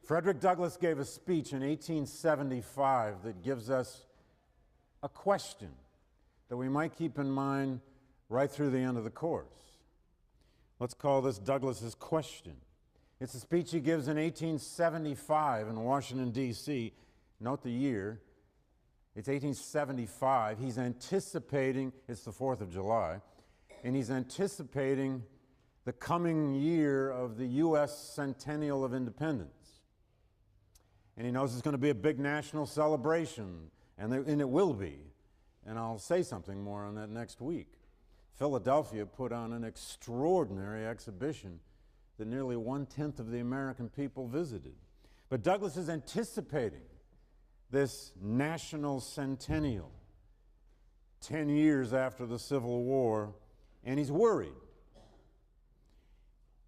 Frederick Douglass gave a speech in 1875 that gives us a question that we might keep in mind right through the end of the course. Let's call this Douglass's question. It's a speech he gives in 1875 in Washington, D.C. Note the year. It's 1875. He's anticipating, it's the 4th of July, and he's anticipating the coming year of the U.S. Centennial of Independence. And he knows it's going to be a big national celebration, and it will be. And I'll say something more on that next week. Philadelphia put on an extraordinary exhibition that nearly 1/10 of the American people visited. But Douglass is anticipating this national centennial 10 years after the Civil War, and he's worried.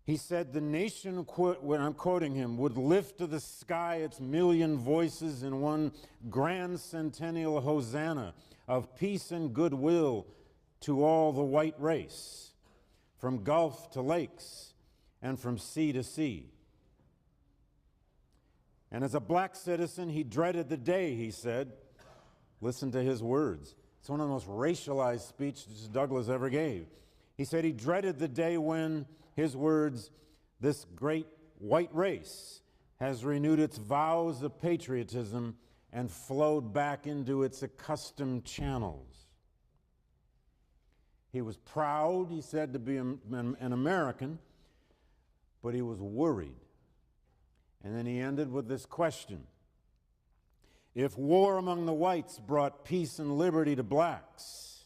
He said the nation, when I'm quoting him, would lift to the sky its million voices in one grand centennial hosanna of peace and goodwill to all the white race, from gulf to lakes and from sea to sea. And as a black citizen, he dreaded the day, he said. Listen to his words. It's one of the most racialized speeches Douglass ever gave. He said he dreaded the day when, his words, this great white race has renewed its vows of patriotism and flowed back into its accustomed channels. He was proud, he said, to be an American, but he was worried. And then he ended with this question. If war among the whites brought peace and liberty to blacks,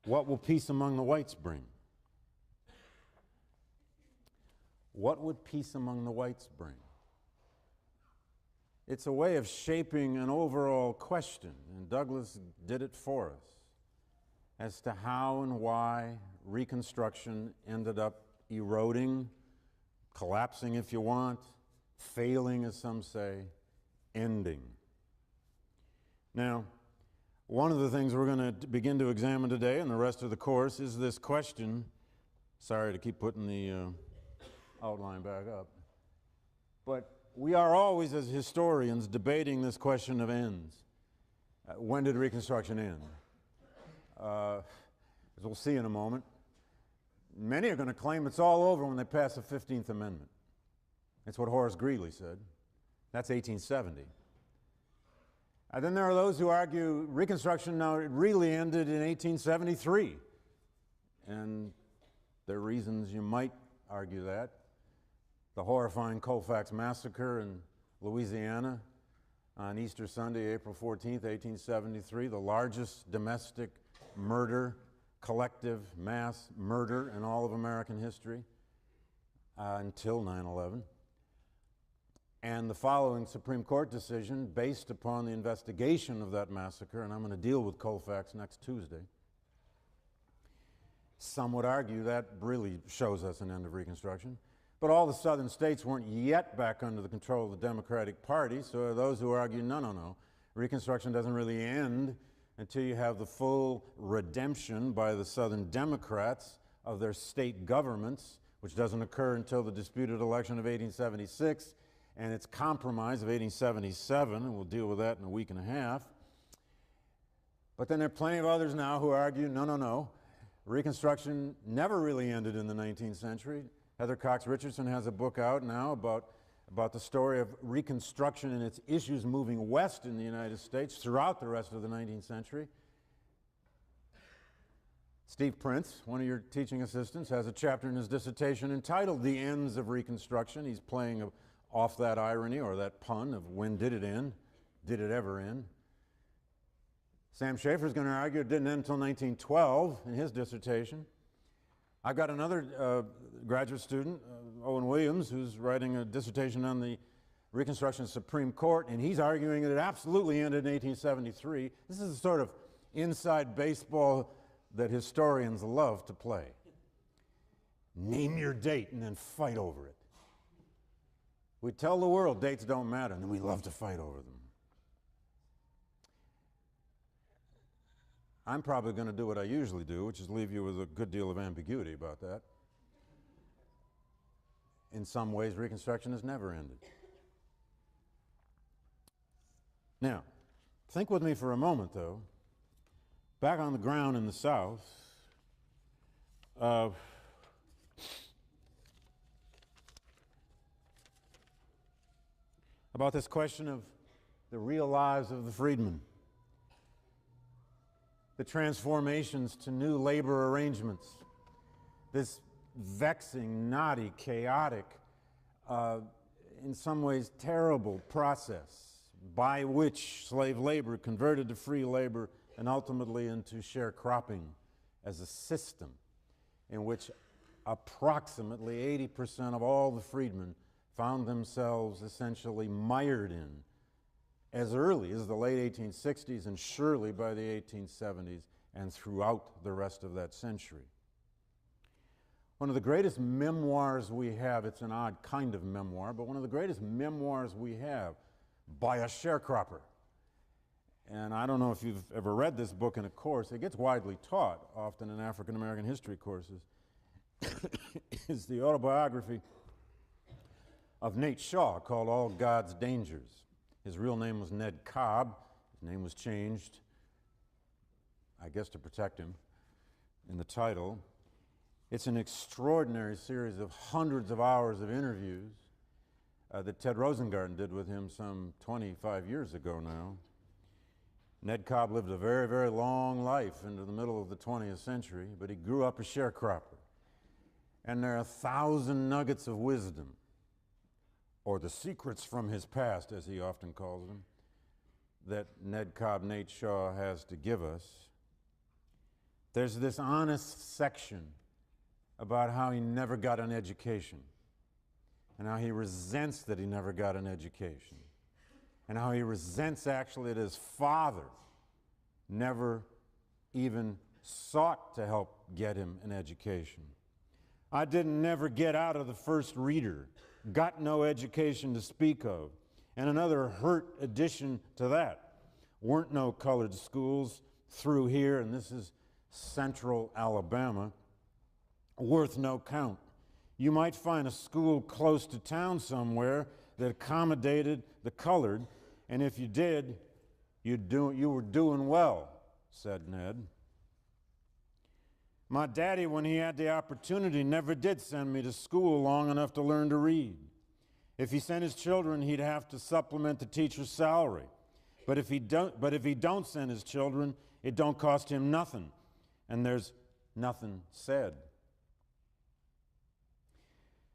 what will peace among the whites bring? What would peace among the whites bring? It's a way of shaping an overall question, and Douglass did it for us, as to how and why Reconstruction ended up eroding, collapsing if you want, failing as some say, ending. Now, one of the things we're going to begin to examine today and the rest of the course is this question. Sorry to keep putting the outline back up. But we are always, as historians, debating this question of ends. When did Reconstruction end? As we'll see in a moment, many are going to claim it's all over when they pass the 15th Amendment. That's what Horace Greeley said. That's 1870. And then there are those who argue Reconstruction now really ended in 1873. And there are reasons you might argue that. The horrifying Colfax Massacre in Louisiana on Easter Sunday, April 14th, 1873, the largest domestic murder, collective mass murder in all of American history until 9/11. And the following Supreme Court decision based upon the investigation of that massacre, and I'm going to deal with Colfax next Tuesday. Some would argue that really shows us an end of Reconstruction. But all the southern states weren't yet back under the control of the Democratic Party, so there are those who argue, no, Reconstruction doesn't really end until you have the full redemption by the Southern Democrats of their state governments, which doesn't occur until the disputed election of 1876 and its compromise of 1877, and we'll deal with that in a week and a half. But then there are plenty of others now who argue, no, Reconstruction never really ended in the 19th century. Heather Cox Richardson has a book out now about the story of Reconstruction and its issues moving west in the United States throughout the rest of the 19th century. Steve Prince, one of your teaching assistants, has a chapter in his dissertation entitled The Ends of Reconstruction. He's playing off that irony or that pun of when did it end? Did it ever end? Sam Schaefer's going to argue it didn't end until 1912 in his dissertation. I've got another graduate student, Owen Williams, who's writing a dissertation on the Reconstruction Supreme Court, and he's arguing that it absolutely ended in 1873. This is the sort of inside baseball that historians love to play. Name your date and then fight over it. We tell the world dates don't matter, and then we love to fight over them. I'm probably going to do what I usually do, which is leave you with a good deal of ambiguity about that. In some ways, Reconstruction has never ended. Now, think with me for a moment, though. Back on the ground in the South, about this question of the real lives of the freedmen, the transformations to new labor arrangements, this vexing, knotty, chaotic, in some ways terrible process by which slave labor converted to free labor and ultimately into sharecropping as a system in which approximately 80% of all the freedmen found themselves essentially mired in as early as the late 1860s and surely by the 1870s and throughout the rest of that century. One of the greatest memoirs we have, it's an odd kind of memoir, but one of the greatest memoirs we have by a sharecropper. And I don't know if you've ever read this book in a course. It gets widely taught, often in African American history courses. Is the autobiography of Nate Shaw called All God's Dangers. His real name was Ned Cobb. His name was changed, I guess, to protect him in the title. It's an extraordinary series of hundreds of hours of interviews that Ted Rosengarten did with him some 25 years ago now. Ned Cobb lived a very, very long life into the middle of the 20th century, but he grew up a sharecropper. And there are 1,000 nuggets of wisdom, or the secrets from his past, as he often calls them, that Ned Cobb, Nate Shaw has to give us. There's this honest section about how he never got an education, and how he resents that he never got an education, and how he resents actually that his father never even sought to help get him an education. I didn't never get out of the first reader, got no education to speak of. And another hurt addition to that, weren't no colored schools through here, and this is central Alabama, worth no count. You might find a school close to town somewhere that accommodated the colored, and if you did, you were doing well, said Ned. My daddy, when he had the opportunity, never did send me to school long enough to learn to read. If he sent his children, he'd have to supplement the teacher's salary. But if he don't send his children, it don't cost him nothing, and there's nothing said.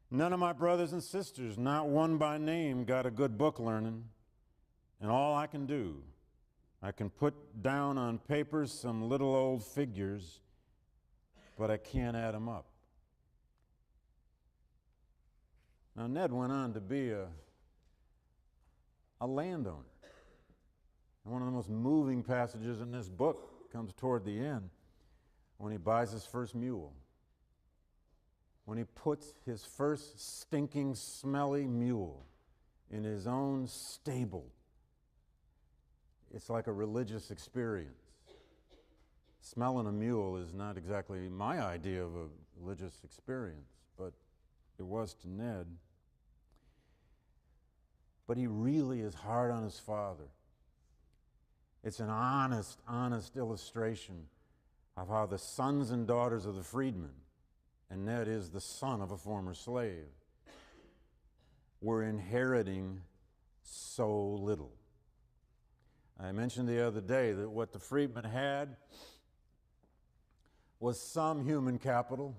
None of my brothers and sisters, not one by name, got a good book learning, and all I can do, I can put down on paper some little old figures, but I can't add them up. Now, Ned went on to be a landowner. And one of the most moving passages in this book comes toward the end when he buys his first mule. When he puts his first stinking, smelly mule in his own stable. It's like a religious experience. Smelling a mule is not exactly my idea of a religious experience, but it was to Ned. But he really is hard on his father. It's an honest, honest illustration of how the sons and daughters of the freedmen, and Ned is the son of a former slave, were inheriting so little. I mentioned the other day that what the freedmen had was some human capital,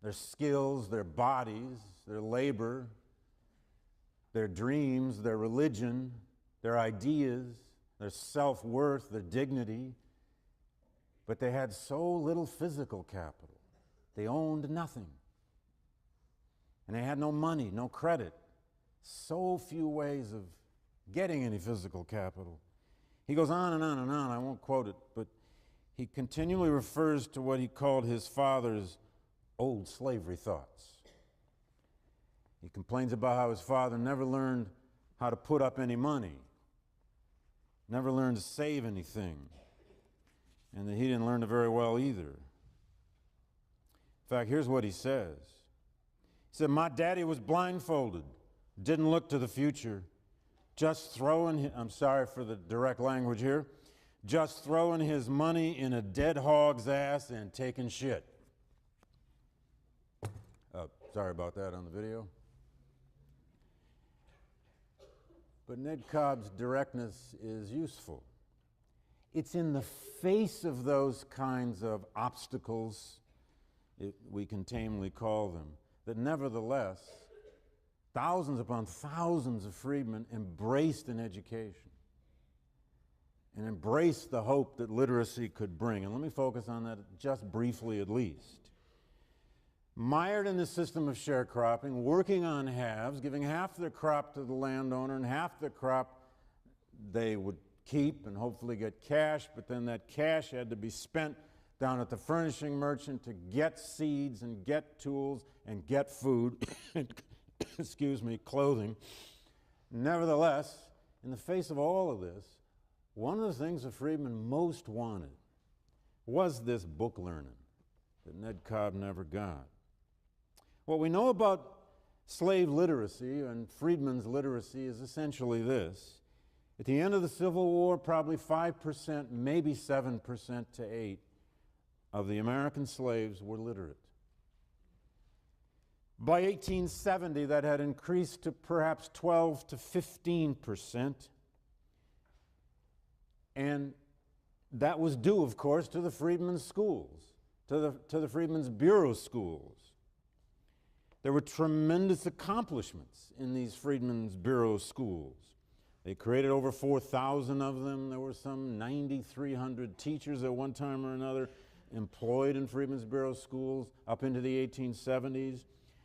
their skills, their bodies, their labor, their dreams, their religion, their ideas, their self-worth, their dignity, but they had so little physical capital. They owned nothing. And they had no money, no credit, so few ways of getting any physical capital. He goes on and on and on, I won't quote it, but he continually refers to what he called his father's old slavery thoughts. He complains about how his father never learned how to put up any money, never learned to save anything, and that he didn't learn it very well either. In fact, here's what he says. He said, my daddy was blindfolded, didn't look to the future, just throwing, I'm sorry for the direct language here, just throwing his money in a dead hog's ass and taking shit. Sorry about that on the video. But Ned Cobb's directness is useful. It's in the face of those kinds of obstacles, we can tamely call them, that nevertheless, thousands upon thousands of freedmen embraced an education and embraced the hope that literacy could bring. And let me focus on that just briefly at least. Mired in the system of sharecropping, working on halves, giving half their crop to the landowner and half the crop they would keep and hopefully get cash, but then that cash had to be spent down at the furnishing merchant to get seeds and get tools and get food, excuse me, clothing. Nevertheless, in the face of all of this, one of the things the freedmen most wanted was this book learning that Ned Cobb never got. What we know about slave literacy and freedmen's literacy is essentially this. At the end of the Civil War, probably 5%, maybe 7% to 8% of the American slaves were literate. By 1870, that had increased to perhaps 12 to 15%. And that was due, of course, to the freedmen's schools, to the freedmen's bureau schools. There were tremendous accomplishments in these freedmen's bureau schools. They created over 4,000 of them. There were some 9,300 teachers at one time or another employed in freedmen's bureau schools up into the 1870s.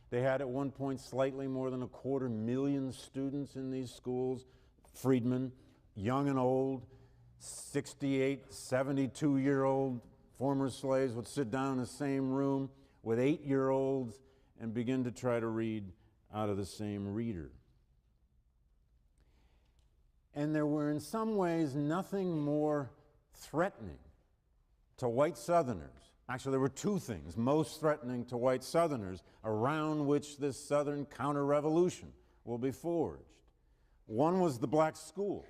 They had at one point slightly more than 250,000 students in these schools, freedmen, young and old, 68, 72-year-old former slaves would sit down in the same room with 8-year-olds and begin to try to read out of the same reader. And there were in some ways nothing more threatening to white Southerners. Actually, there were two things most threatening to white Southerners around which this Southern counter-revolution will be forged. One was the black school,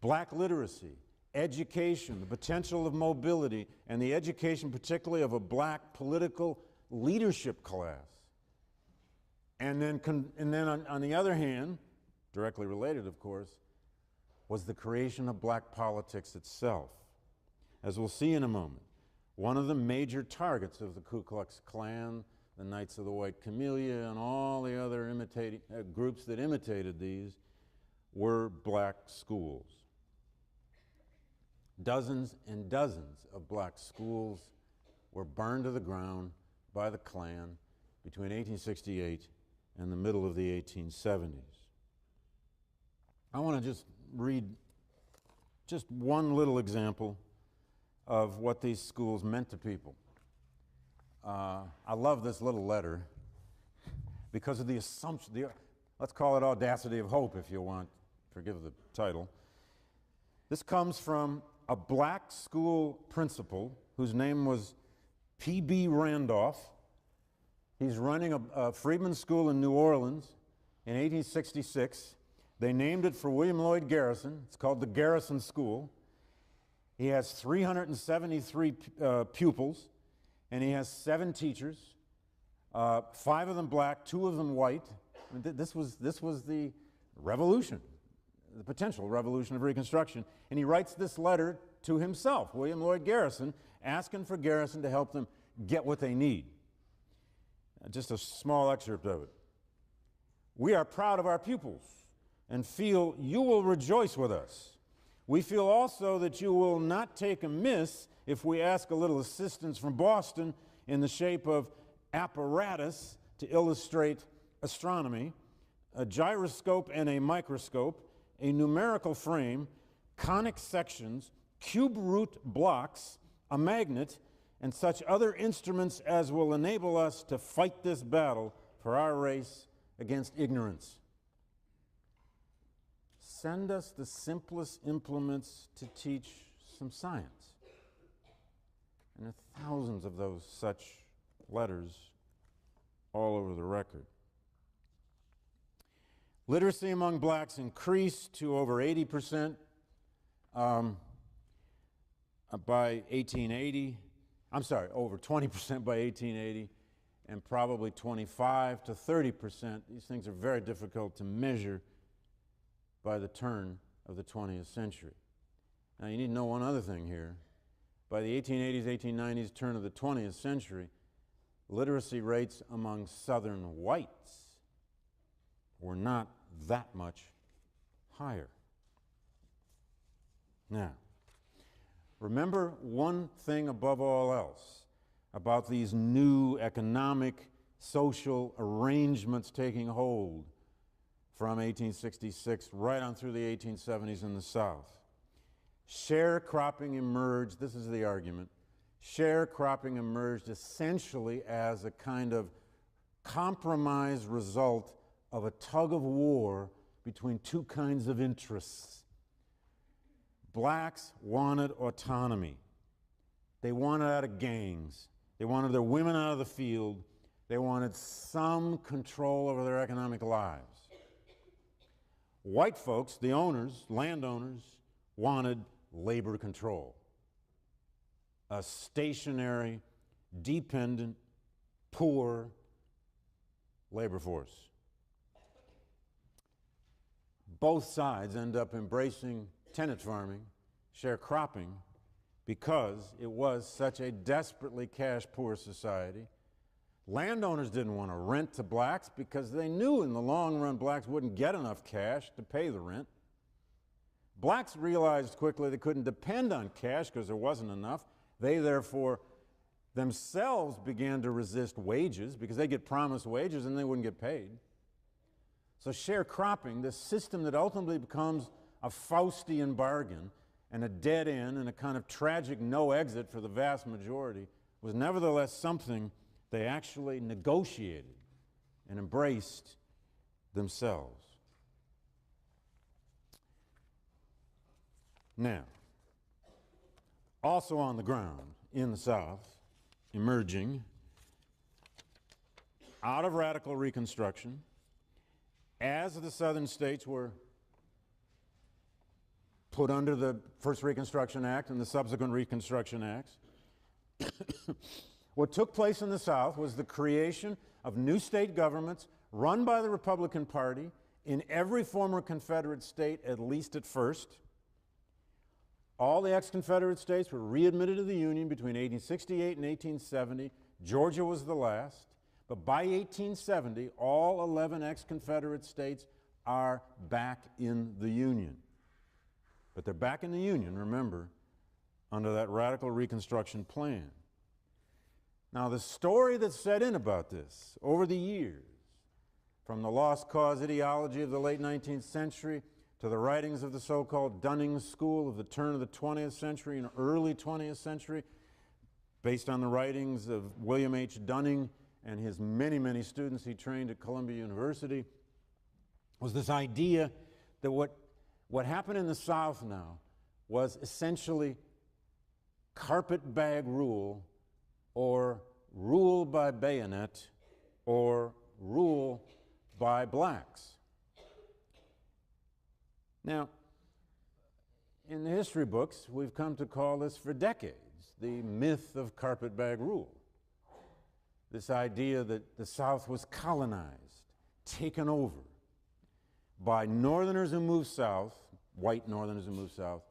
black literacy, education, the potential of mobility, and the education particularly of a black political leadership class. And then on the other hand, directly related of course, was the creation of black politics itself. As we'll see in a moment, one of the major targets of the Ku Klux Klan, the Knights of the White Camellia, and all the other groups that imitated these were black schools. Dozens and dozens of black schools were burned to the ground by the Klan between 1868 and the middle of the 1870s. I want to just read just one little example of what these schools meant to people. I love this little letter because of the assumption, let's call it audacity of hope if you want, forgive the title. This comes from a black school principal whose name was P.B. Randolph. He's running a freedmen's school in New Orleans in 1866. They named it for William Lloyd Garrison. It's called the Garrison School. He has 373 pupils, and he has 7 teachers, 5 of them black, 2 of them white. I mean, this was the revolution, the potential revolution of Reconstruction. And he writes this letter to himself, William Lloyd Garrison, asking for Garrison to help them get what they need. Just a small excerpt of it. "We are proud of our pupils and feel you will rejoice with us. We feel also that you will not take amiss if we ask a little assistance from Boston in the shape of apparatus to illustrate astronomy, a gyroscope and a microscope, a numerical frame, conic sections, cube root blocks, a magnet, and such other instruments as will enable us to fight this battle for our race against ignorance. Send us the simplest implements to teach some science." And there are thousands of those such letters all over the record. Literacy among blacks increased to over 80% by 1880. I'm sorry, over 20% by 1880, and probably 25 to 30%. These things are very difficult to measure by the turn of the 20th century. Now, you need to know one other thing here. By the 1880s, 1890s, turn of the 20th century, literacy rates among Southern whites were not that much higher. Now, remember one thing above all else about these new economic, social arrangements taking hold from 1866 right on through the 1870s in the South. Sharecropping emerged, this is the argument, sharecropping emerged essentially as a kind of compromise result of a tug of war between two kinds of interests. Blacks wanted autonomy. They wanted out of gangs. They wanted their women out of the field. They wanted some control over their economic lives. White folks, the owners, landowners, wanted labor control. A stationary, dependent, poor labor force. Both sides end up embracing tenant farming, sharecropping, because it was such a desperately cash-poor society. Landowners didn't want to rent to blacks because they knew in the long run blacks wouldn't get enough cash to pay the rent. Blacks realized quickly they couldn't depend on cash because there wasn't enough. They therefore themselves began to resist wages because they get promised wages and they wouldn't get paid. So sharecropping, this system that ultimately becomes a Faustian bargain and a dead end and a kind of tragic no exit for the vast majority, was nevertheless something they actually negotiated and embraced themselves. Now, also on the ground in the South, emerging out of radical Reconstruction, as the Southern states were put under the first Reconstruction Act and the subsequent Reconstruction Acts, what took place in the South was the creation of new state governments run by the Republican Party in every former Confederate state, at least at first. All the ex-Confederate states were readmitted to the Union between 1868 and 1870. Georgia was the last. But by 1870, all 11 ex-Confederate states are back in the Union. But they're back in the Union, remember, under that radical Reconstruction plan. Now, the story that's set in about this over the years, from the lost cause ideology of the late 19th century to the writings of the so-called Dunning School of the turn of the 20th century and early 20th century, based on the writings of William H. Dunning and his many, many students he trained at Columbia University, was this idea that what happened in the South now was essentially carpetbag rule, or rule by bayonet, or rule by blacks. Now, in the history books, we've come to call this for decades the myth of carpetbag rule. This idea that the South was colonized, taken over by northerners who moved south, white northerners who moved south,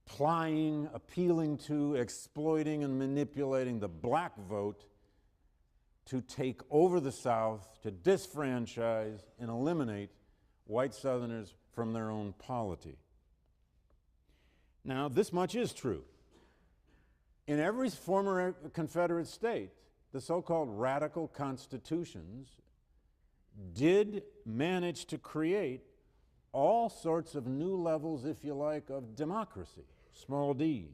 plying, appealing to, exploiting, and manipulating the black vote to take over the South, to disfranchise and eliminate white Southerners from their own polity. Now, this much is true. In every former Confederate state, the so-called radical constitutions did manage to create all sorts of new levels, if you like, of democracy, small d.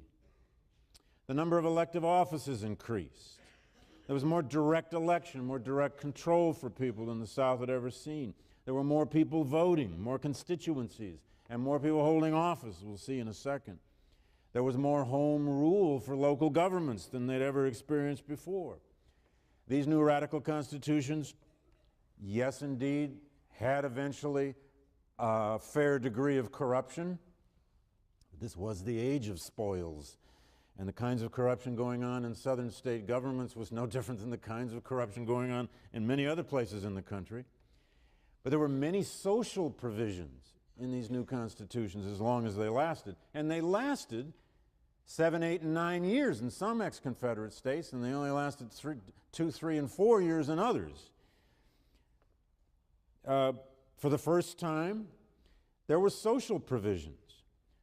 The number of elective offices increased. There was more direct election, more direct control for people than the South had ever seen. There were more people voting, more constituencies, and more people holding office, we'll see in a second. There was more home rule for local governments than they'd ever experienced before. These new radical constitutions, yes, indeed, had eventually a fair degree of corruption. This was the age of spoils, and the kinds of corruption going on in southern state governments was no different than the kinds of corruption going on in many other places in the country. But there were many social provisions in these new constitutions as long as they lasted, and they lasted 7, 8, and 9 years in some ex-Confederate states, and they only lasted 2, 3, and 4 years in others. For the first time, there were social provisions.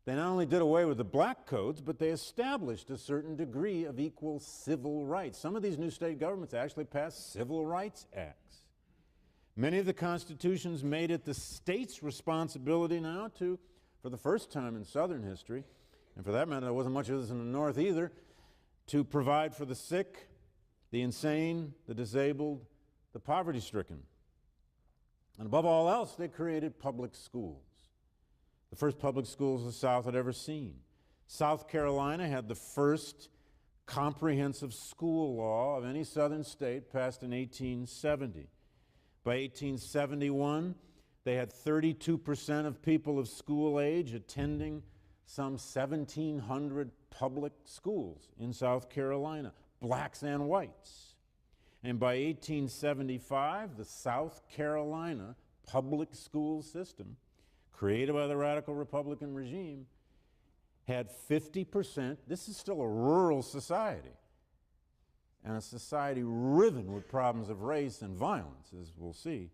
They not only did away with the black codes, but they established a certain degree of equal civil rights. Some of these new state governments actually passed civil rights acts. Many of the constitutions made it the state's responsibility now to, for the first time in Southern history, and for that matter, there wasn't much of this in the North either, to provide for the sick, the insane, the disabled, the poverty-stricken. And above all else, they created public schools. The first public schools the South had ever seen. South Carolina had the first comprehensive school law of any southern state, passed in 1870. By 1871, they had 32% of people of school age attending some 1,700 public schools in South Carolina, blacks and whites. And by 1875, the South Carolina public school system, created by the radical Republican regime, had 50%. This is still a rural society, and a society riven with problems of race and violence, as we'll see.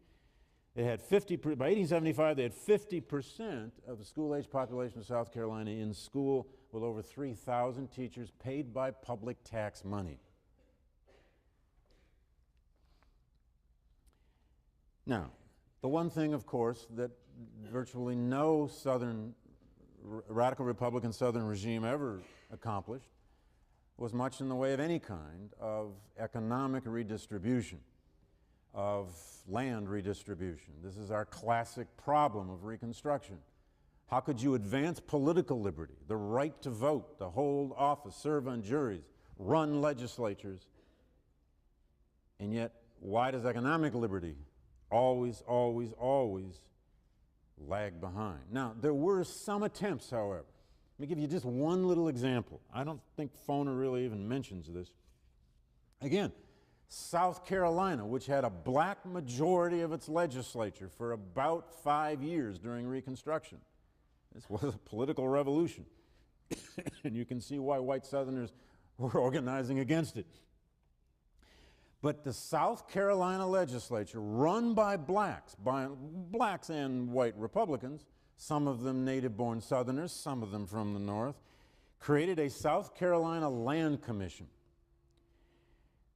They had by 1875, they had 50% of the school-age population of South Carolina in school, with over 3,000 teachers paid by public tax money. Now, the one thing, of course, that virtually no radical Republican Southern regime ever accomplished was much in the way of any kind of economic redistribution, of land redistribution. This is our classic problem of Reconstruction. How could you advance political liberty, the right to vote, to hold office, serve on juries, run legislatures, and yet why does economic liberty always, always, always lag behind? Now, there were some attempts, however. Let me give you just one little example. I don't think Foner really even mentions this. Again, South Carolina, which had a black majority of its legislature for about 5 years during Reconstruction. This was a political revolution. And you can see why white Southerners were organizing against it. But the South Carolina legislature, run by blacks and white Republicans, some of them native-born Southerners, some of them from the North, created a South Carolina Land Commission.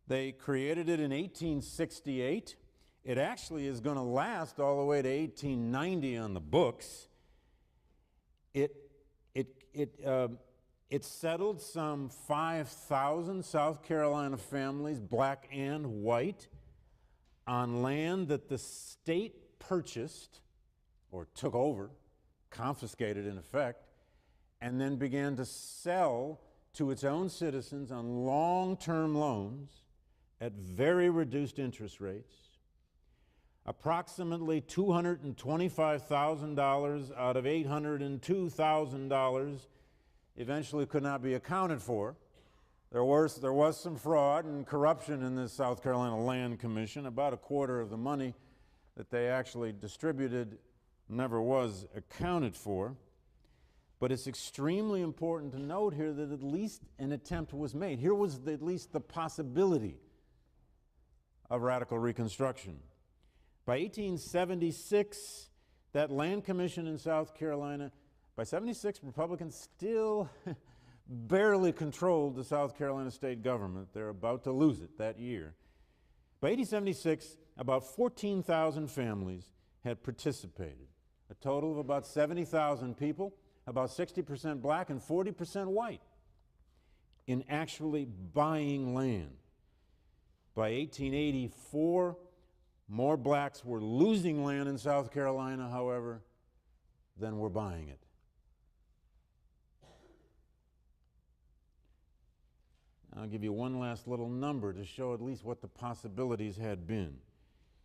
They created it in 1868. It actually is going to last all the way to 1890 on the books. It settled some 5,000 South Carolina families, black and white, on land that the state purchased or took over, confiscated in effect, and then began to sell to its own citizens on long-term loans at very reduced interest rates. Approximately $225,000 out of $802,000 eventually could not be accounted for. There was some fraud and corruption in this South Carolina Land Commission. About a quarter of the money that they actually distributed never was accounted for. But it's extremely important to note here that at least an attempt was made. Here was at least the possibility of radical Reconstruction. By 1876, that Land Commission in South Carolina, by 76, Republicans still barely controlled the South Carolina state government. They're about to lose it that year. By 1876, about 14,000 families had participated, a total of about 70,000 people, about 60% black and 40% white, in actually buying land. By 1884, more blacks were losing land in South Carolina, however, than were buying it. I'll give you one last little number to show at least what the possibilities had been.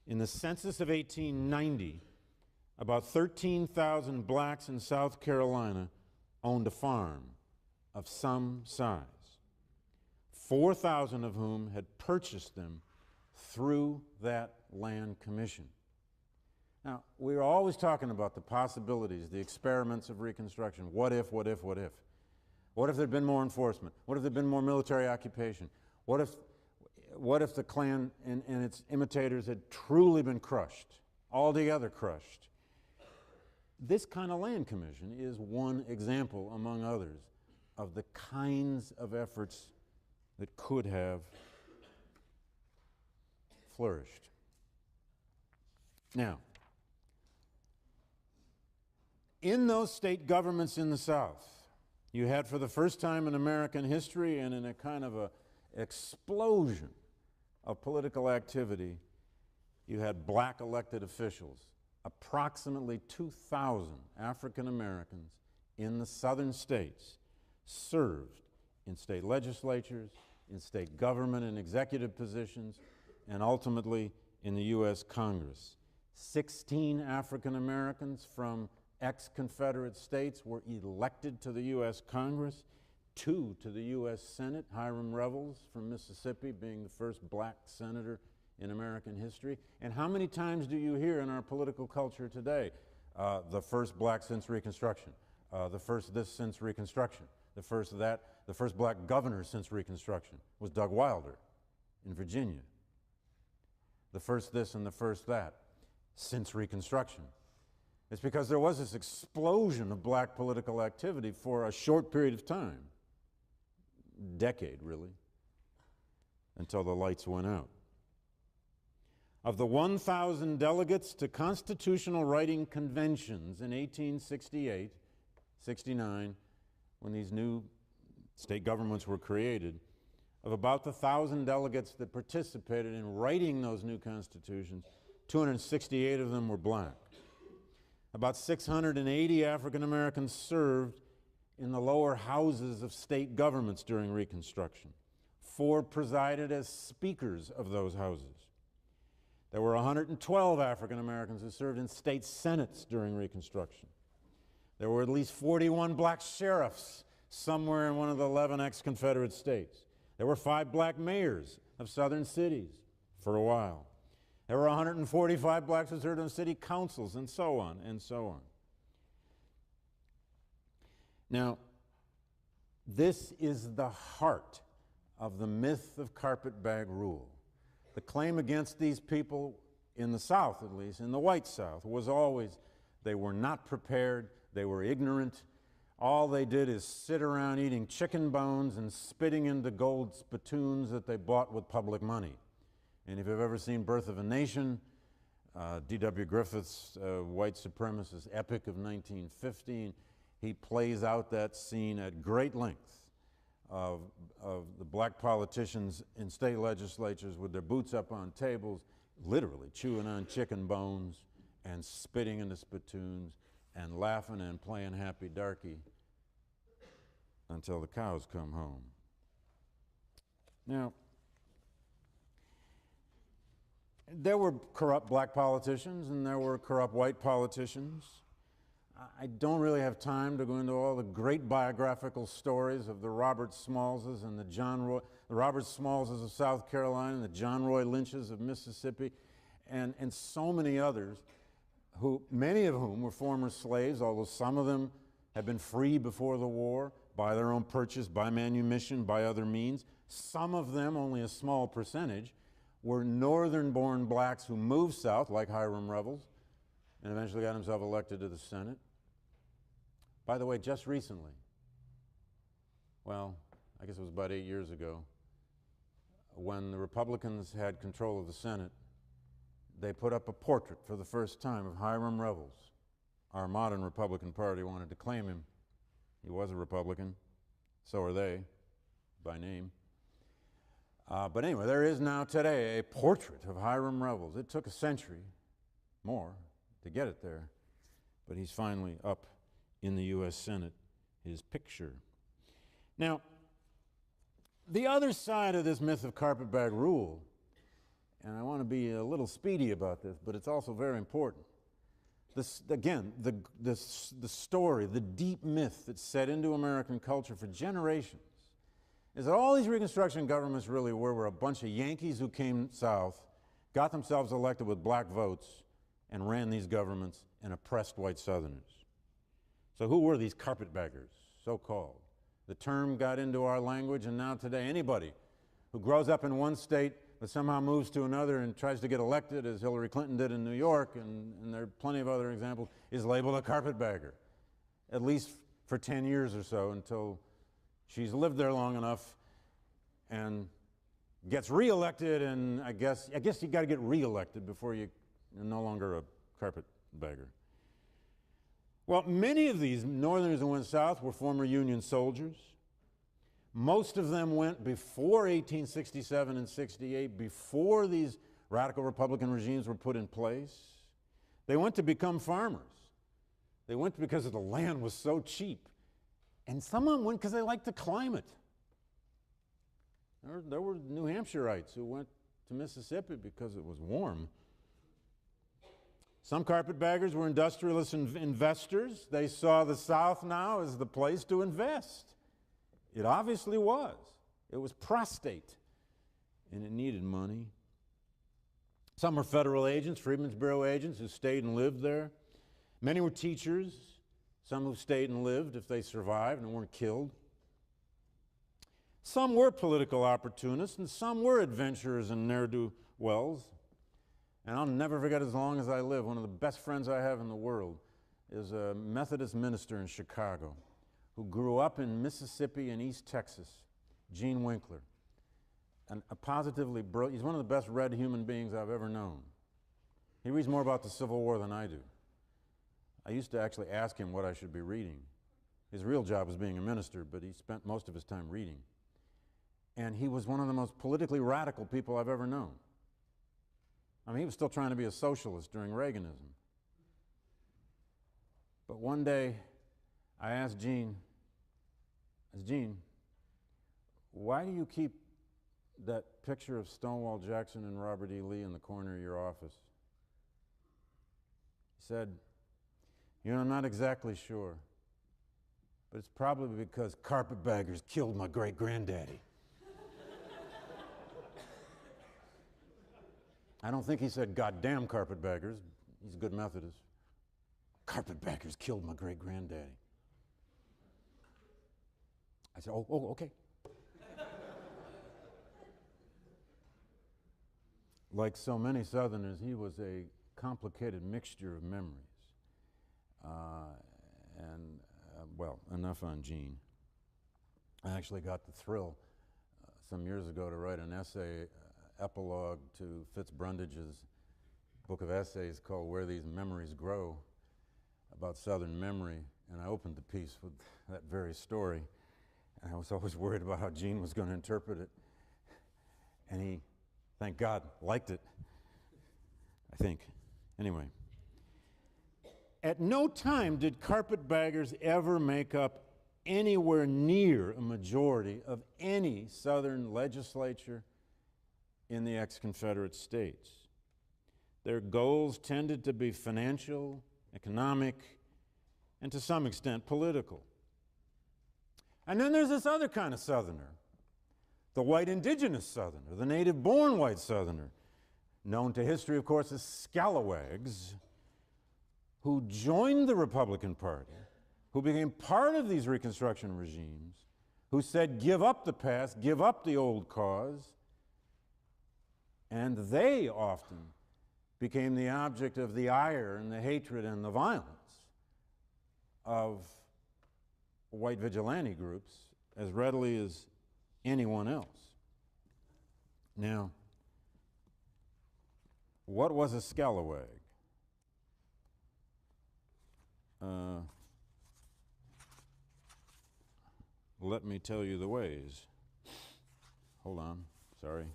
In the census of 1890, about 13,000 blacks in South Carolina owned a farm of some size, 4,000 of whom had purchased them through that land commission. Now, we are always talking about the possibilities, the experiments of Reconstruction. What if, what if, what if? What if there'd been more enforcement? What if there'd been more military occupation? What if the Klan and its imitators had truly been crushed, altogether crushed? This kind of land commission is one example, among others, of the kinds of efforts that could have flourished. Now, in those state governments in the South, you had for the first time in American history and in a kind of an explosion of political activity, you had black elected officials. Approximately 2,000 African Americans in the southern states served in state legislatures, in state government and executive positions, and ultimately in the U.S. Congress. 16 African Americans from ex-Confederate states were elected to the U.S. Congress, 2 to the U.S. Senate, Hiram Revels from Mississippi being the first black senator in American history. And how many times do you hear in our political culture today, the first black since Reconstruction, the first this since Reconstruction, the first that, the first black governor since Reconstruction was Doug Wilder in Virginia. The first this and the first that since Reconstruction. It's because there was this explosion of black political activity for a short period of time, decade really, until the lights went out. Of the 1,000 delegates to constitutional writing conventions in 1868, 69, when these new state governments were created, of about the 1,000 delegates that participated in writing those new constitutions, 268 of them were black. About 680 African Americans served in the lower houses of state governments during Reconstruction. 4 presided as speakers of those houses. There were 112 African Americans who served in state senates during Reconstruction. There were at least 41 black sheriffs somewhere in one of the 11 ex-Confederate states. There were 5 black mayors of southern cities for a while. There were 145 blacks who served on city councils, and so on, and so on. Now, this is the heart of the myth of carpetbag rule. The claim against these people, in the South at least, in the white South, was always they were not prepared, they were ignorant. All they did is sit around eating chicken bones and spitting into gold spittoons that they bought with public money. And if you've ever seen Birth of a Nation, D.W. Griffith's white supremacist epic of 1915, he plays out that scene at great length of the black politicians in state legislatures with their boots up on tables, literally chewing on chicken bones and spitting into spittoons and laughing and playing happy darky until the cows come home. Now, there were corrupt black politicians and there were corrupt white politicians. I don't really have time to go into all the great biographical stories of the Robert Smallses and the Robert Smallses of South Carolina and the John Roy Lynches of Mississippi and so many others, many of whom were former slaves, although some of them had been free before the war by their own purchase, by manumission, by other means. Some of them, only a small percentage, were northern-born blacks who moved south, like Hiram Revels, and eventually got himself elected to the Senate. By the way, just recently, well, I guess it was about 8 years ago, when the Republicans had control of the Senate, they put up a portrait for the first time of Hiram Revels. Our modern Republican Party wanted to claim him. He was a Republican. So are they, by name. But anyway, there is now today a portrait of Hiram Revels. It took a century, more, to get it there, but he's finally up in the U.S. Senate, his picture. Now, the other side of this myth of carpetbag rule And I want to be a little speedy about this, but it's also very important. This, again, the story, the deep myth that's set into American culture for generations is that all these Reconstruction governments really were a bunch of Yankees who came south, got themselves elected with black votes, and ran these governments and oppressed white Southerners. So who were these carpetbaggers, so-called? The term got into our language, and now today anybody who grows up in one state but somehow moves to another and tries to get elected, as Hillary Clinton did in New York, and there are plenty of other examples, is labeled a carpetbagger, at least for 10 years or so, until she's lived there long enough and gets reelected, and I guess you got to get reelected before you're no longer a carpetbagger. Well, many of these Northerners who went south were former Union soldiers. Most of them went before 1867 and 68, before these radical Republican regimes were put in place. They went to become farmers. They went because the land was so cheap. And some of them went because they liked the climate. There were New Hampshireites who went to Mississippi because it was warm. Some carpetbaggers were industrialists and investors. They saw the South now as the place to invest. It obviously was. It was prostate, and it needed money. Some were federal agents, Freedmen's Bureau agents who stayed and lived there. Many were teachers, some who stayed and lived if they survived and weren't killed. Some were political opportunists, and some were adventurers and ne'er-do-wells. And I'll never forget, as long as I live, one of the best friends I have in the world is a Methodist minister in Chicago who grew up in Mississippi and East Texas, Gene Winkler. And a positively brilliant, he's one of the best read human beings I've ever known. He reads more about the Civil War than I do. I used to actually ask him what I should be reading. His real job was being a minister, but he spent most of his time reading. And he was one of the most politically radical people I've ever known. I mean, he was still trying to be a socialist during Reaganism. But one day, I asked Gene, why do you keep that picture of Stonewall Jackson and Robert E. Lee in the corner of your office? He said, I'm not exactly sure, but it's probably because carpetbaggers killed my great-granddaddy. I don't think he said, goddamn carpetbaggers. He's a good Methodist. Carpetbaggers killed my great-granddaddy. I said, oh, okay. Like so many Southerners, he was a complicated mixture of memories. Well, enough on Gene. I actually got the thrill some years ago to write an essay, epilogue to Fitz Brundage's book of essays called Where These Memories Grow, about Southern memory, and I opened the piece with that very story. And I was always worried about how Gene was going to interpret it. And he, thank God, liked it, I think. Anyway. At no time did carpetbaggers ever make up anywhere near a majority of any Southern legislature in the ex-Confederate states. Their goals tended to be financial, economic, and to some extent political. And then there's this other kind of Southerner, the white indigenous Southerner, the native-born white Southerner, known to history, of course, as scalawags, who joined the Republican Party, who became part of these Reconstruction regimes, who said, give up the past, give up the old cause, and they often became the object of the ire and the hatred and the violence of white vigilante groups as readily as anyone else. Now, what was a scalawag? Let me tell you the ways. Hold on, sorry.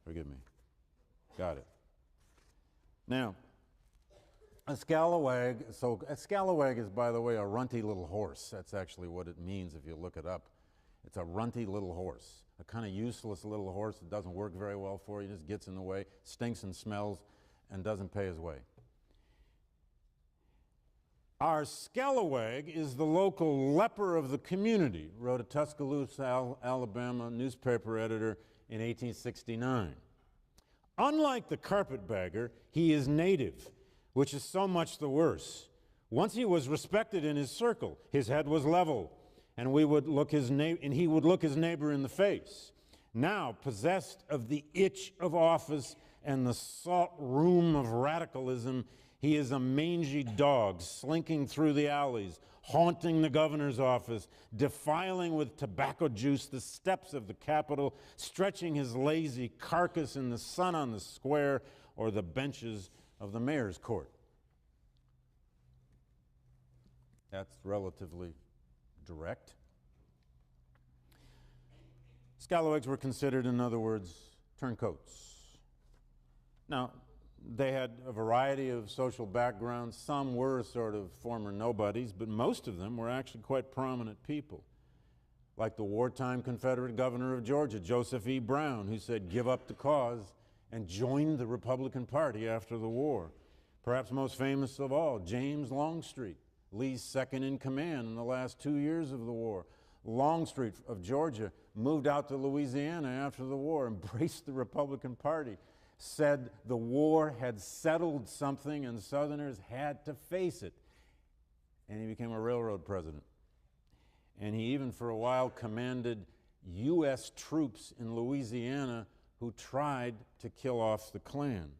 Forgive me. Got it. Now, a scalawag is, by the way, a runty little horse. That's actually what it means if you look it up It's a runty little horse, a kind of useless little horse that doesn't work very well for you, just gets in the way, stinks and smells, and doesn't pay his way. Our scalawag is the local leper of the community, wrote a Tuscaloosa, Alabama newspaper editor in 1869. Unlike the carpetbagger, he is native, which is so much the worse. Once he was respected in his circle, his head was level, and he would look his neighbor in the face. Now, possessed of the itch of office and the salt room of radicalism, he is a mangy dog slinking through the alleys, haunting the governor's office, defiling with tobacco juice the steps of the Capitol, stretching his lazy carcass in the sun on the square or the benches of the mayor's court. That's relatively direct. Scalawags were considered, in other words, turncoats. Now, they had a variety of social backgrounds. Some were sort of former nobodies, but most of them were actually quite prominent people, like the wartime Confederate governor of Georgia, Joseph E. Brown, who said, "Give up the cause," and joined the Republican Party after the war. Perhaps most famous of all, James Longstreet, Lee's second in command in the last 2 years of the war. Longstreet of Georgia moved out to Louisiana after the war, embraced the Republican Party, said the war had settled something and Southerners had to face it. And he became a railroad president. And he even for a while commanded U.S. troops in Louisiana who tried to kill off the Klan.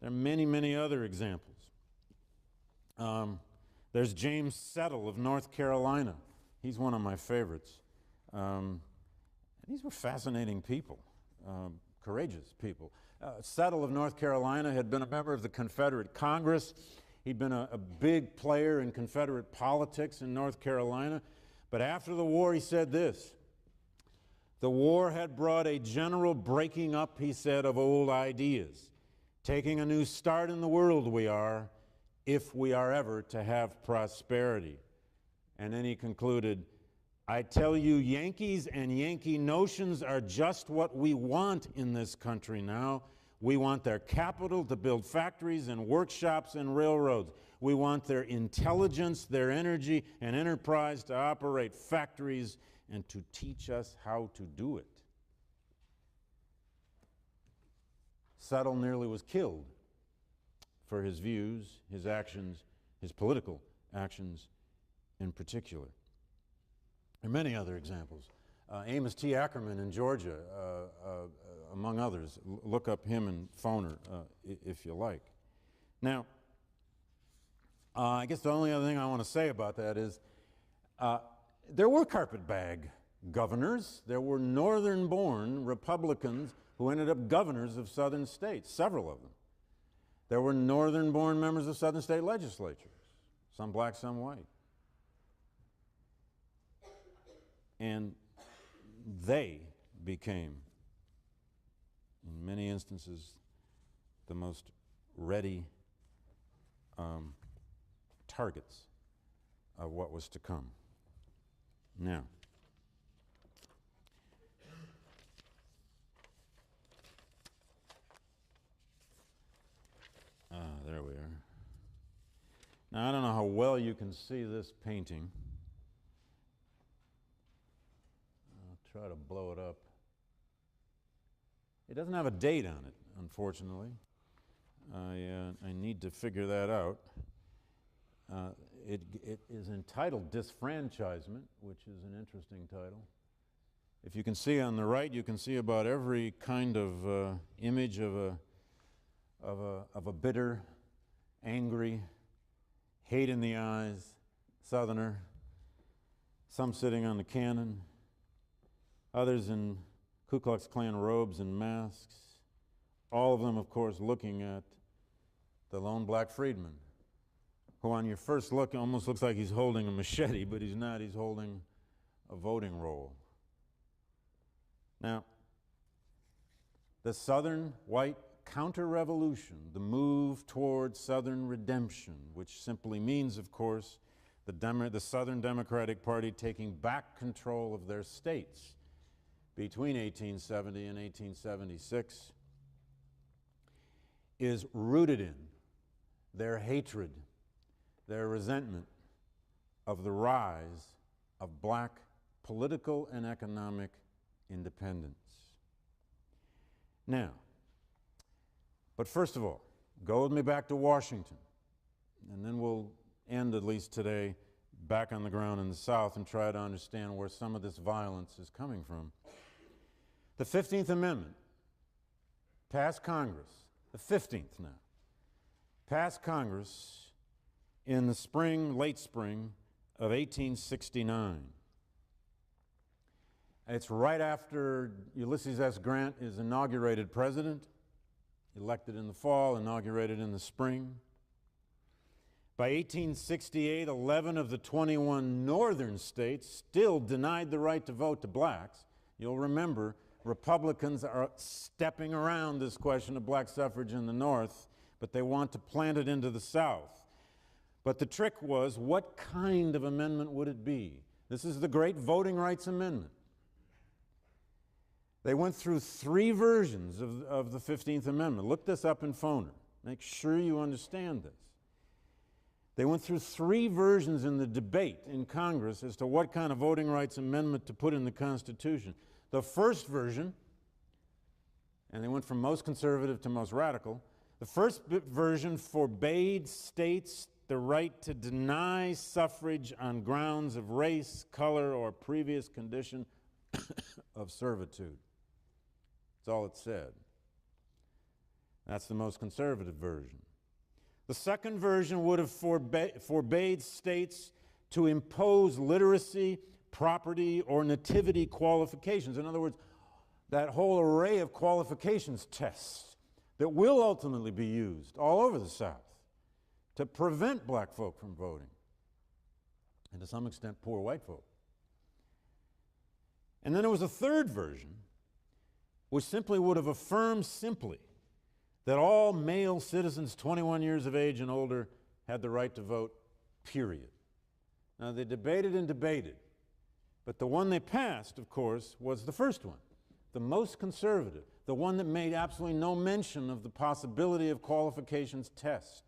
There are many, many other examples. There's James Settle of North Carolina. He's one of my favorites. These were fascinating people. Courageous people. Settle of North Carolina had been a member of the Confederate Congress. He'd been a big player in Confederate politics in North Carolina. But after the war, he said this: "The war had brought a general breaking up," he said, "of old ideas. Taking a new start in the world we are, if we are ever to have prosperity." And then he concluded, "I tell you, Yankees and Yankee notions are just what we want in this country now. We want their capital to build factories and workshops and railroads. We want their intelligence, their energy, and enterprise to operate factories and to teach us how to do it." Settle nearly was killed for his views, his actions, his political actions in particular. There are many other examples. Amos T. Ackerman in Georgia, among others. Look up him and Foner if you like. Now, I guess the only other thing I want to say about that is there were carpetbag governors. There were northern-born Republicans who ended up governors of southern states, several of them. There were northern-born members of southern state legislatures, some black, some white. And they became, in many instances, the most ready targets of what was to come. Now, there we are. Now, I don't know how well you can see this painting. I'll try to blow it up. It doesn't have a date on it, unfortunately. I need to figure that out. It is entitled Disfranchisement, which is an interesting title. If you can see on the right, you can see about every kind of image of a bitter, angry, hate in the eyes Southerner, some sitting on the cannon, others in Ku Klux Klan robes and masks, all of them, of course, looking at the lone black freedman, who on your first look almost looks like he's holding a machete, but he's not. He's holding a voting roll. Now, the Southern white counter-revolution, the move toward Southern redemption, which simply means, of course, the Southern Democratic Party taking back control of their states between 1870 and 1876, is rooted in their hatred, their resentment of the rise of black political and economic independence. Now, but first of all, go with me back to Washington, and then we'll end, at least today, back on the ground in the South and try to understand where some of this violence is coming from. The 15th Amendment passed Congress, the 15th now, passed Congress in the spring, late spring of 1869. It's right after Ulysses S. Grant is inaugurated president, elected in the fall, inaugurated in the spring. By 1868, 11 of the 21 northern states still denied the right to vote to blacks. You'll remember, Republicans are stepping around this question of black suffrage in the North, but they want to plant it into the South. But the trick was, what kind of amendment would it be? This is the great Voting Rights Amendment. They went through 3 versions of the 15th Amendment. Look this up in Foner. Make sure you understand this. They went through 3 versions in the debate in Congress as to what kind of voting rights amendment to put in the Constitution. The first version, and they went from most conservative to most radical, the first version forbade states the right to deny suffrage on grounds of race, color, or previous condition of servitude. That's all it said. That's the most conservative version. The second version would have forbade states to impose literacy, property, or nativity qualifications. In other words, that whole array of qualifications tests that will ultimately be used all over the South to prevent black folk from voting, and to some extent poor white folk. And then there was a third version, which simply would have affirmed simply that all male citizens 21 years of age and older had the right to vote, period. Now, they debated and debated, but the one they passed, of course, was the first one, the most conservative, the one that made absolutely no mention of the possibility of qualifications test.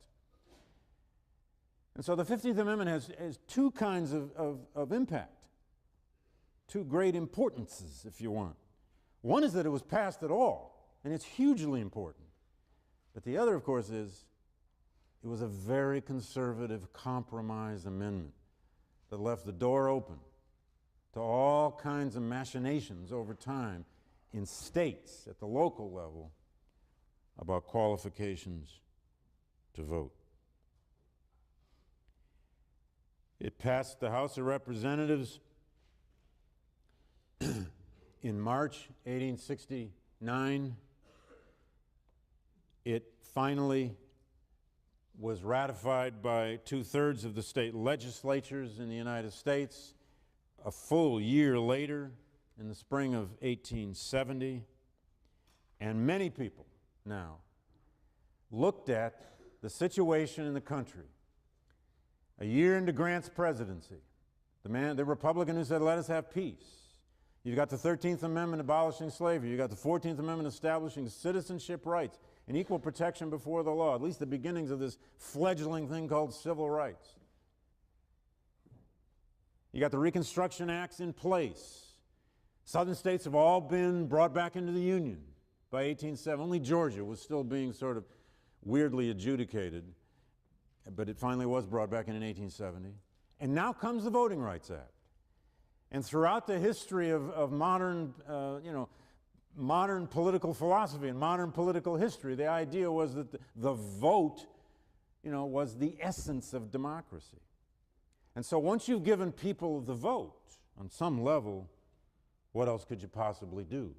And so the 15th Amendment has 2 kinds of impact, 2 great importances, if you want. One is that it was passed at all, and it's hugely important. But the other, of course, is it was a very conservative compromise amendment that left the door open to all kinds of machinations over time in states at the local level about qualifications to vote. It passed the House of Representatives in March 1869. It finally was ratified by 2/3 of the state legislatures in the United States a full year later, in the spring of 1870. And many people now looked at the situation in the country a year into Grant's presidency. The Republican who said, let us have peace. You've got the 13th Amendment abolishing slavery. You've got the 14th Amendment establishing citizenship rights and equal protection before the law, at least the beginnings of this fledgling thing called civil rights. You got the Reconstruction Acts in place. Southern states have all been brought back into the Union by 1870. Only Georgia was still being sort of weirdly adjudicated, but it finally was brought back in 1870. And now comes the Voting Rights Act. And throughout the history of modern, modern political philosophy and modern political history, the idea was that the vote, was the essence of democracy. And so once you've given people the vote, on some level, what else could you possibly do?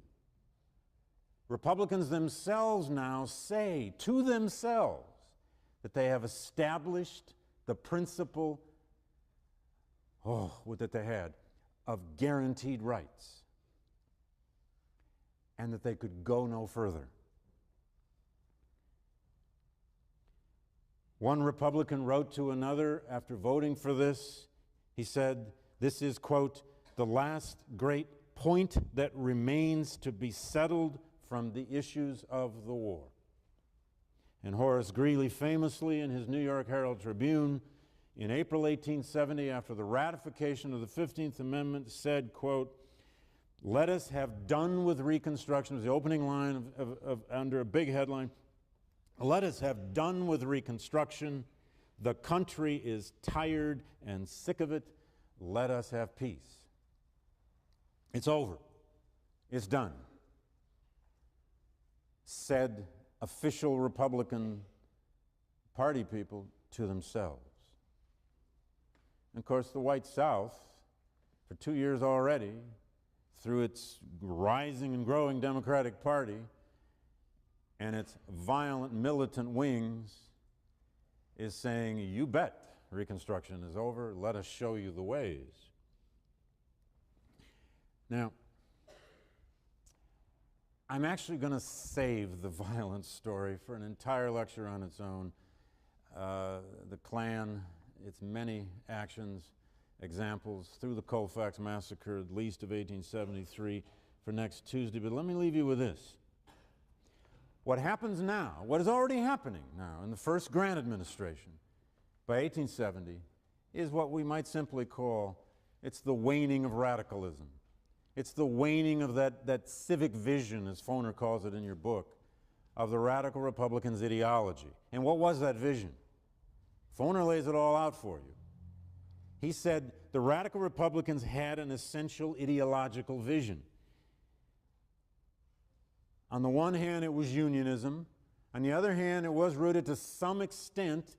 Republicans themselves now say to themselves that they have established the principle, that they had, of guaranteed rights, and that they could go no further. One Republican wrote to another after voting for this, He said, this is, quote, the last great point that remains to be settled from the issues of the war. And Horace Greeley famously in his New York Herald Tribune in April 1870, after the ratification of the 15th Amendment, said, quote, let us have done with Reconstruction. It was the opening line under a big headline. Let us have done with Reconstruction. The country is tired and sick of it. Let us have peace. It's over. It's done. Said official Republican Party people to themselves. And of course, the White South, for 2 years already, through its rising and growing Democratic Party and its violent militant wings, is saying, you bet Reconstruction is over, let us show you the ways. Now, I'm actually going to save the violence story for an entire lecture on its own. The Klan, its many actions, examples through the Colfax Massacre, at least of 1873, for next Tuesday. But let me leave you with this. What happens now, what is already happening now in the first Grant administration by 1870, is what we might simply call, it's the waning of radicalism. It's the waning of that civic vision, as Foner calls it in your book, of the radical Republicans' ideology. And what was that vision? Foner lays it all out for you. He said the radical Republicans had an essential ideological vision. On the one hand, it was unionism. On the other hand, it was rooted to some extent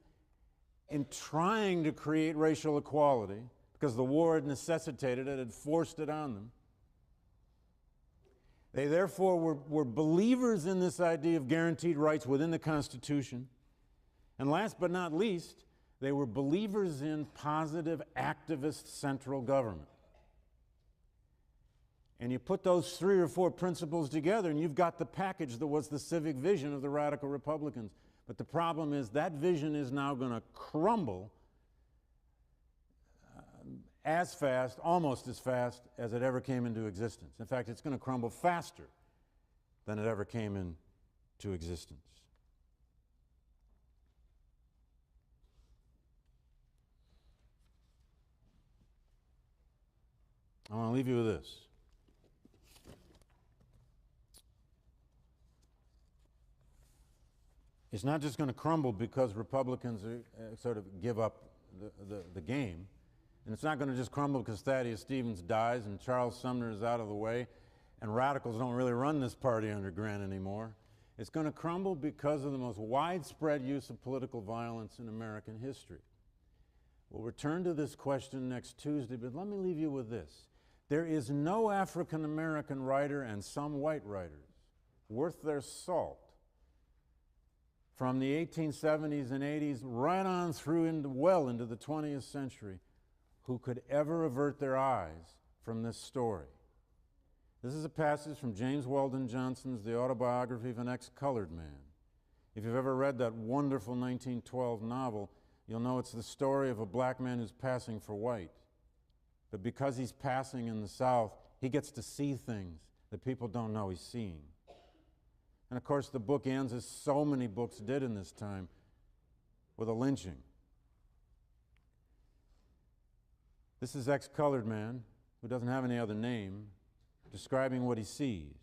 in trying to create racial equality, because the war had necessitated it, had forced it on them. They therefore were believers in this idea of guaranteed rights within the Constitution. And last but not least, they were believers in positive activist central government. And you put those 3 or 4 principles together and you've got the package that was the civic vision of the radical Republicans. But the problem is that vision is now going to crumble as fast, almost as fast, as it ever came into existence. In fact, it's going to crumble faster than it ever came into existence. I want to leave you with this. It's not just going to crumble because Republicans sort of give up the game. And it's not going to just crumble because Thaddeus Stevens dies and Charles Sumner is out of the way and radicals don't really run this party under Grant anymore. It's going to crumble because of the most widespread use of political violence in American history. We'll return to this question next Tuesday, but let me leave you with this. There is no African American writer, and some white writers, worth their salt from the 1870s and 80s right on through well into the 20th century who could ever avert their eyes from this story. This is a passage from James Weldon Johnson's The Autobiography of an Ex-Colored Man. If you've ever read that wonderful 1912 novel, you'll know it's the story of a black man who's passing for white. But because he's passing in the South, he gets to see things that people don't know he's seeing. And of course, the book ends, as so many books did in this time, with a lynching. This is Ex-Colored Man, who doesn't have any other name, describing what he sees.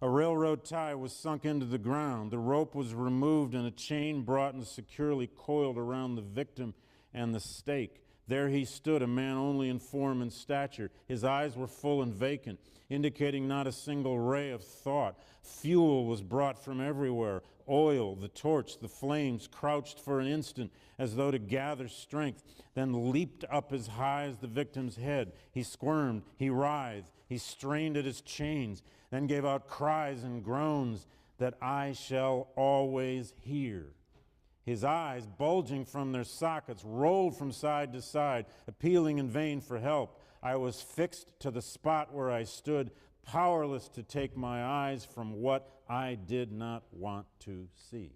A railroad tie was sunk into the ground. The rope was removed and a chain brought and securely coiled around the victim and the stake. There he stood, a man only in form and stature. His eyes were full and vacant, indicating not a single ray of thought. Fuel was brought from everywhere. Oil, the torch, the flames crouched for an instant as though to gather strength, then leaped up as high as the victim's head. He squirmed, he writhed, he strained at his chains, then gave out cries and groans that I shall always hear. His eyes, bulging from their sockets, rolled from side to side, appealing in vain for help. I was fixed to the spot where I stood, powerless to take my eyes from what I did not want to see.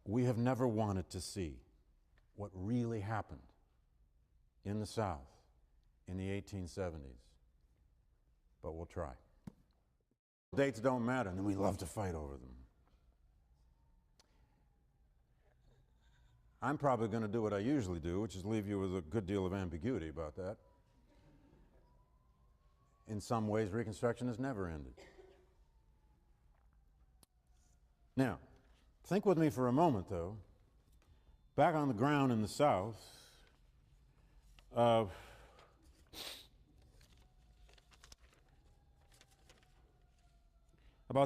We have never wanted to see what really happened in the South in the 1870s, but we'll try. Dates don't matter, and we love to fight over them. I'm probably going to do what I usually do, which is leave you with a good deal of ambiguity about that. In some ways, Reconstruction has never ended. Now, think with me for a moment, though. Back on the ground in the South, about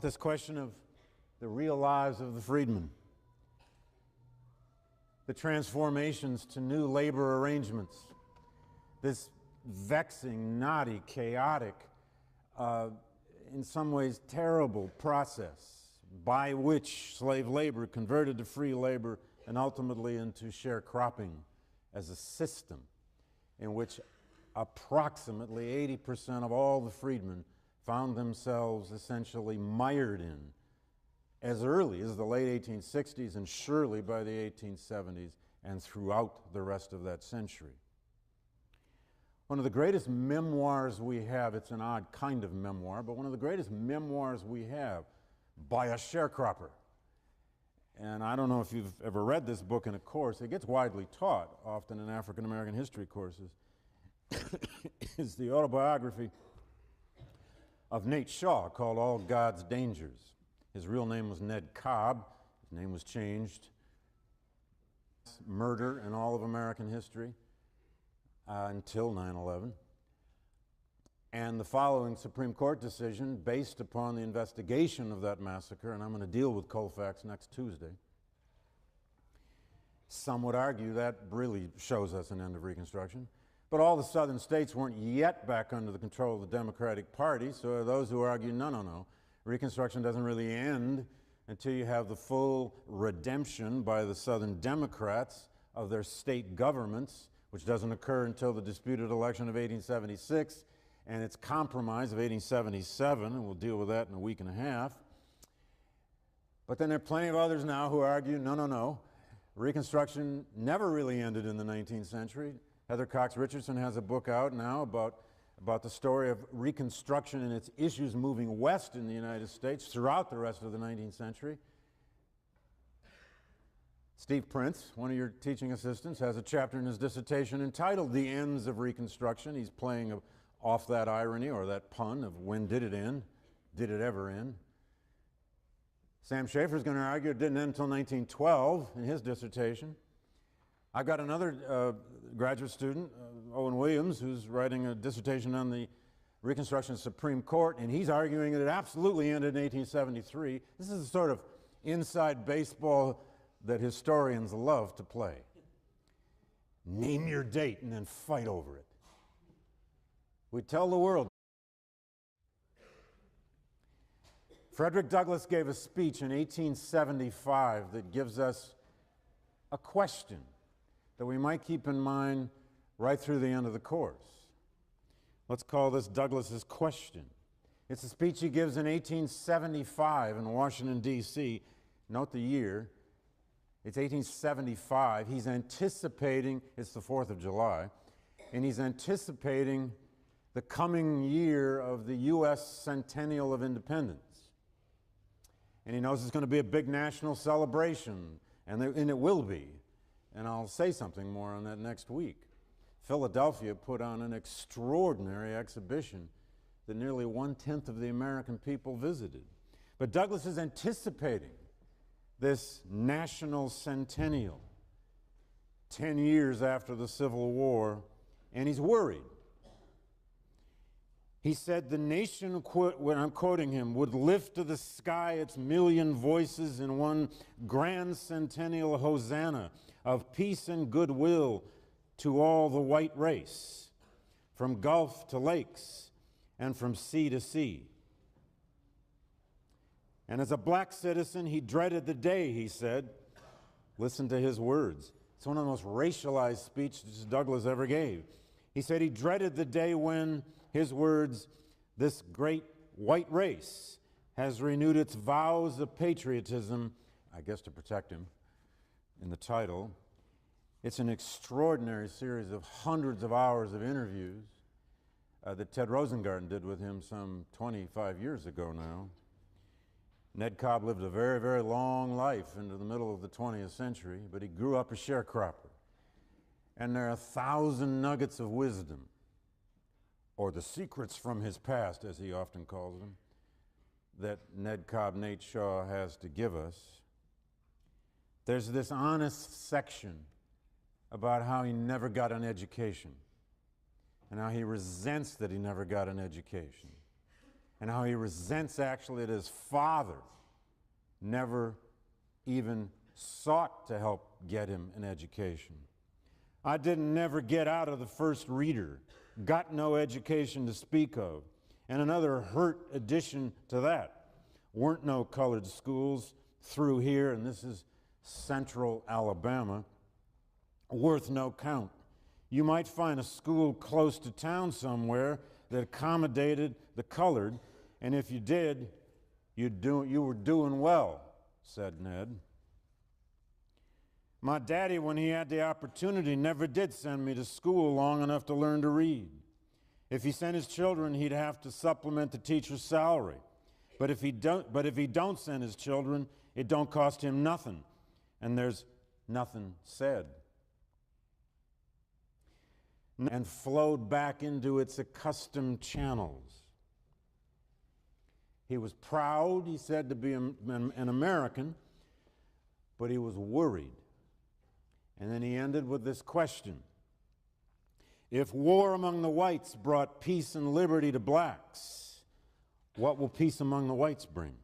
this question of the real lives of the freedmen, the transformations to new labor arrangements, this vexing, knotty, chaotic, in some ways terrible process by which slave labor converted to free labor and ultimately into sharecropping as a system in which approximately 80% of all the freedmen found themselves essentially mired in as early as the late 1860s and surely by the 1870s and throughout the rest of that century. One of the greatest memoirs we have, it's an odd kind of memoir, but one of the greatest memoirs we have by a sharecropper. And I don't know if you've ever read this book in a course. It gets widely taught, often in African American history courses. It's the autobiography of Nate Shaw called All God's Dangers. His real name was Ned Cobb. His name was changed. Murder in all of American history until 9/11. And the following Supreme Court decision based upon the investigation of that massacre, and I'm going to deal with Colfax next Tuesday. Some would argue that really shows us an end of Reconstruction. But all the southern states weren't yet back under the control of the Democratic Party, so there are those who argue, no, Reconstruction doesn't really end until you have the full redemption by the Southern Democrats of their state governments, which doesn't occur until the disputed election of 1876 and its compromise of 1877, and we'll deal with that in a week and a half. But then there are plenty of others now who argue, no, Reconstruction never really ended in the 19th century. Heather Cox Richardson has a book out now about the story of Reconstruction and its issues moving west in the United States throughout the rest of the 19th century. Steve Prince, one of your teaching assistants, has a chapter in his dissertation entitled The Ends of Reconstruction. He's playing off that irony or that pun of when did it end? Did it ever end? Sam Schaefer's going to argue it didn't end until 1912 in his dissertation. I've got another graduate student, Owen Williams, who's writing a dissertation on the Reconstruction Supreme Court, and he's arguing that it absolutely ended in 1873. This is the sort of inside baseball that historians love to play. Name your date and then fight over it. We tell the world. Frederick Douglass gave a speech in 1875 that gives us a question that we might keep in mind right through the end of the course. Let's call this Douglass's question. It's a speech he gives in 1875 in Washington, D.C. Note the year. It's 1875. He's anticipating, it's the 4th of July, and he's anticipating the coming year of the U.S. Centennial of Independence. And he knows it's going to be a big national celebration, and it will be. And I'll say something more on that next week. Philadelphia put on an extraordinary exhibition that nearly 1/10 of the American people visited. But Douglass is anticipating this national centennial 10 years after the Civil War, and he's worried. He said, the nation, when I'm quoting him, would lift to the sky its million voices in one grand centennial hosanna of peace and goodwill to all the white race, from gulf to lakes and from sea to sea. And as a black citizen, he dreaded the day, he said. Listen to his words. It's one of the most racialized speeches Douglass ever gave. He said he dreaded the day when, his words, this great white race has renewed its vows of patriotism, I guess to protect him in the title, It's an extraordinary series of hundreds of hours of interviews that Ted Rosengarten did with him some 25 years ago now. Ned Cobb lived a very, very long life into the middle of the 20th century, but he grew up a sharecropper. And there are 1,000 nuggets of wisdom, or the secrets from his past, as he often calls them, that Ned Cobb Nate Shaw has to give us. There's this honest section about how he never got an education, and how he resents that he never got an education, and how he resents actually that his father never even sought to help get him an education. I didn't never get out of the first reader, got no education to speak of. And another hurt addition to that, weren't no colored schools through here, and this is central Alabama, worth no count. You might find a school close to town somewhere that accommodated the colored, and if you did, you were doing well, said Ned. My daddy, when he had the opportunity, never did send me to school long enough to learn to read. If he sent his children, he'd have to supplement the teacher's salary. But if he don't send his children, it don't cost him nothing, and there's nothing said. And flowed back into its accustomed channels. He was proud, he said, to be an American, but he was worried. And then he ended with this question. If war among the whites brought peace and liberty to blacks, what will peace among the whites bring?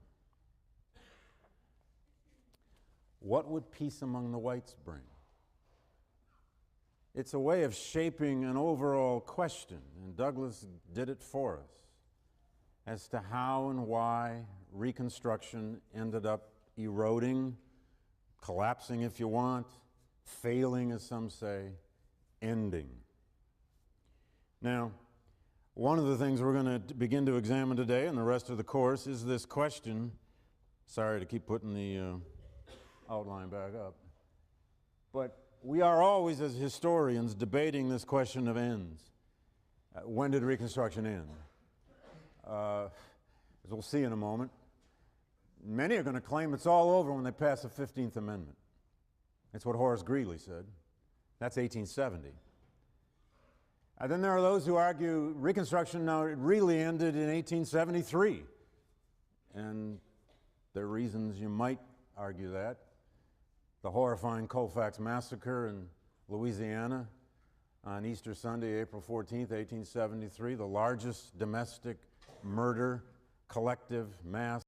What would peace among the whites bring? It's a way of shaping an overall question, and Douglas did it for us, as to how and why Reconstruction ended up eroding, collapsing if you want, failing as some say, ending. Now, one of the things we're going to begin to examine today and the rest of the course is this question. Sorry to keep putting the outline back up. But we are always, as historians, debating this question of ends. When did Reconstruction end? As we'll see in a moment, many are going to claim it's all over when they pass the 15th Amendment. That's what Horace Greeley said. That's 1870. And then there are those who argue Reconstruction now really ended in 1873. And there are reasons you might argue that. The horrifying Colfax Massacre in Louisiana on Easter Sunday, April 14th, 1873, the largest domestic murder, collective mass